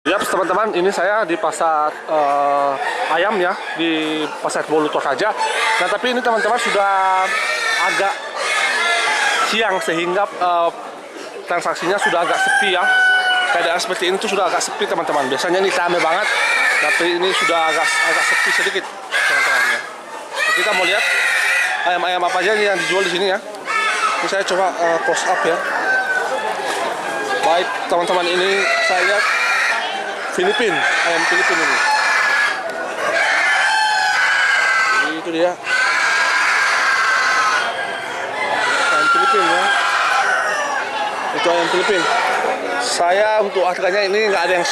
Ya teman-teman, ini saya di pasar ayam ya, di pasar Bolu Toraja. Nah tapi ini teman-teman sudah agak siang sehingga transaksinya sudah agak sepi ya. Keadaan seperti ini tuh sudah agak sepi teman-teman. Biasanya ini ramai banget, tapi ini sudah agak sepi sedikit teman-teman ya. Nah, kita mau lihat ayam-ayam apa aja yang dijual di sini ya. Ini saya coba close up ya. Baik teman-teman, ini saya lihat Filipin, ayam Filipin ini. Jadi itu dia. Ayam Filipin ya. Itu ayam Filipin. Saya untuk harganya ini nggak ada yang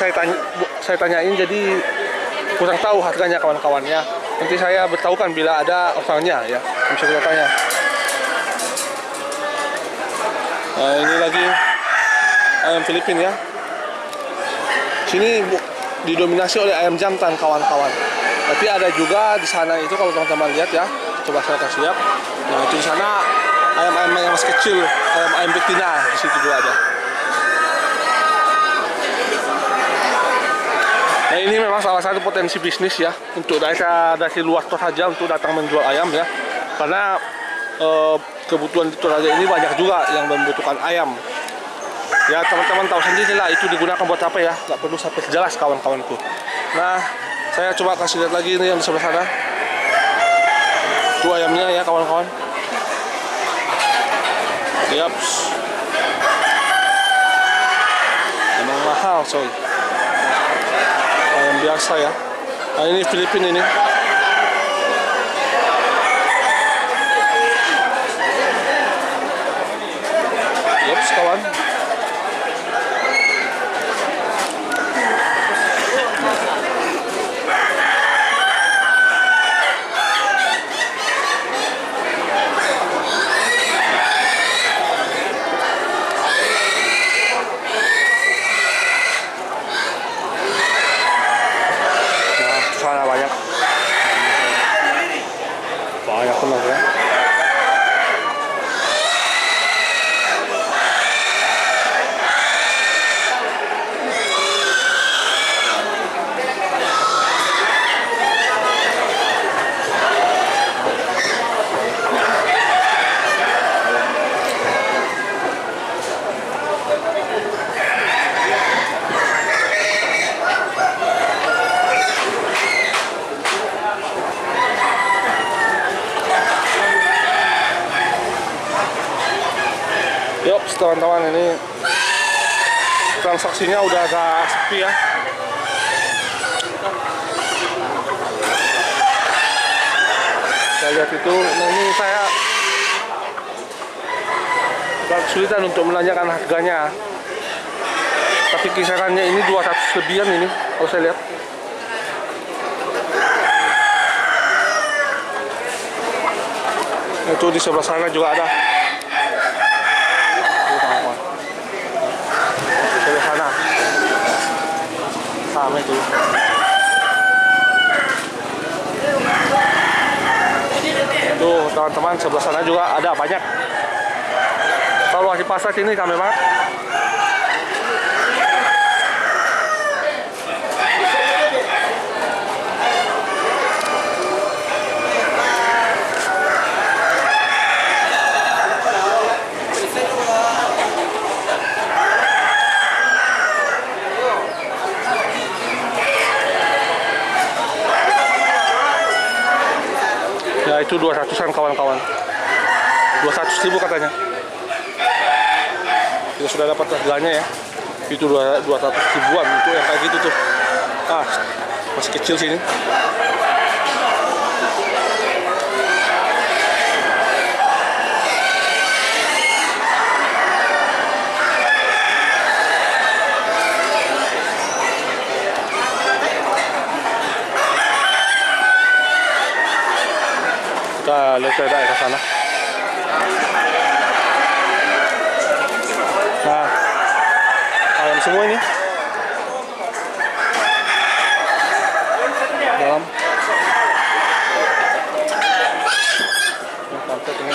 saya tanyain, jadi kurang tahu harganya kawan-kawannya. Nanti saya beritahukan bila ada orangnya ya, bisa kita tanya. Nah, ini lagi ayam Filipin ya. Sini didominasi oleh ayam jantan kawan-kawan. Tapi ada juga di sana itu kalau teman-teman lihat ya, coba saya kasih lihat. Nah itu di sana ayam-ayam yang masih kecil, ayam betina di situ juga ada. Nah ini memang salah satu potensi bisnis ya untuk dari luar Toraja untuk datang menjual ayam ya, karena kebutuhan di Toraja ini banyak juga yang membutuhkan ayam. Ya teman-teman tahu sendiri lah itu digunakan buat apa ya, nggak perlu sampai jelas kawan-kawanku. Nah saya coba kasih lihat lagi ini yang di sebelah sana. Itu ayamnya ya kawan-kawan. Yaps. Memang mahal coy. Ayam biasa ya. Nah ini Filipin ini. Yaps kawan. Banyak benar ya. Yuk teman-teman, ini transaksinya udah agak sepi ya. Saya lihat itu, nah ini saya agak kesulitan untuk menanyakan harganya. Tapi kisarannya ini 200 lebihan ini kalau saya lihat. Itu di sebelah sana juga ada. Sebelah sana sama itu. Tuh teman-teman, sebelah sana juga ada banyak. Kalau di pasar sini ramai banget. Ya itu 200-an kawan-kawan, 200.000 katanya. Kita sudah dapat harganya ya. Itu 200 ribuan untuk yang kayak gitu tuh. Ah, masih kecil sini. Kita lihat ke daerah sana. Nah, ayam semua ini dalam. Mantap ini.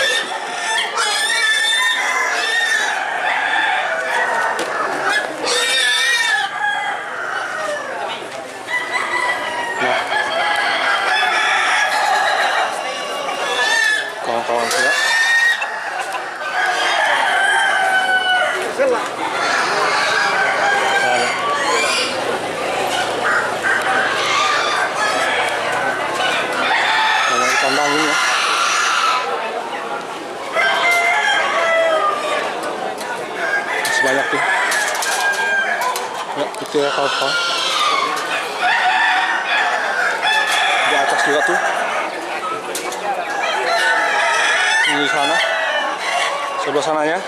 banyak tuh. Ya, itu ya kawan-kawan. Di atas juga tuh. Ini di sana. Sebelah sananya.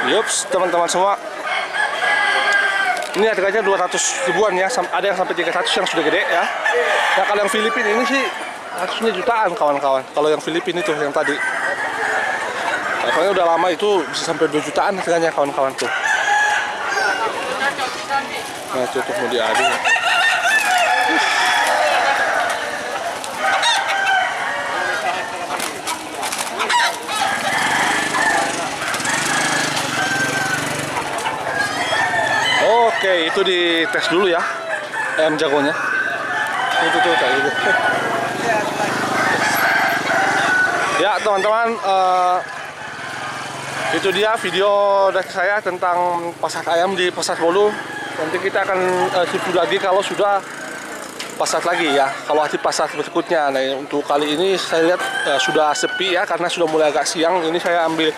Yups, teman-teman semua. Ini harganya 200 ribuan ya, ada yang sampai 300 yang sudah gede ya. Nah kalau yang Filipina ini sih harusnya jutaan kawan-kawan. Kalau yang Filipina itu yang tadi, soalnya udah lama itu bisa sampai 2 jutaan harganya kawan-kawan tuh. Nah itu tuh mau diadu. Oke, itu dites dulu ya ayam jagonya. Itu tuh kayak gitu. Ya teman-teman, itu dia video dari saya tentang pasar ayam di Pasar Bolu. Nanti kita akan review lagi kalau sudah pasar lagi ya. Kalau di pasar berikutnya. Nah untuk kali ini saya lihat sudah sepi ya karena sudah mulai agak siang. Ini saya ambil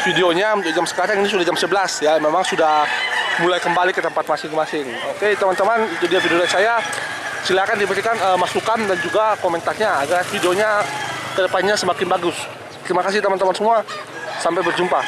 videonya untuk jam sekarang, ini sudah jam 11 ya. Memang sudah mulai kembali ke tempat masing-masing. Oke teman-teman, itu dia video dari saya. Silakan diberikan masukan dan juga komentarnya agar videonya kedepannya semakin bagus. Terima kasih teman-teman semua. Sampai berjumpa.